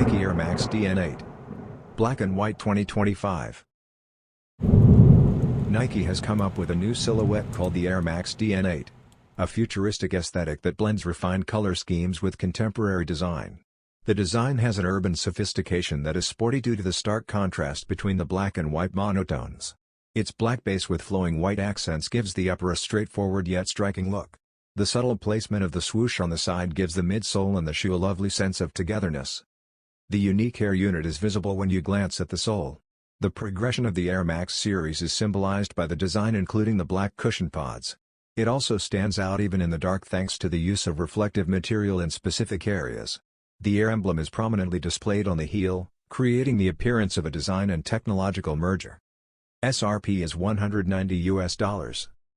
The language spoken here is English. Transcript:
Nike Air Max Dn8. Black and White 2025. Nike has come up with a new silhouette called the Air Max Dn8. A futuristic aesthetic that blends refined color schemes with contemporary design. The design has an urban sophistication that is sporty due to the stark contrast between the black and white monotones. Its black base with flowing white accents gives the upper a straightforward yet striking look. The subtle placement of the swoosh on the side gives the midsole and the shoe a lovely sense of togetherness. The unique Air unit is visible when you glance at the sole. The progression of the Air Max series is symbolized by the design including the black cushion pods. It also stands out even in the dark thanks to the use of reflective material in specific areas. The Air emblem is prominently displayed on the heel, creating the appearance of a design and technological merger. SRP is $190 US.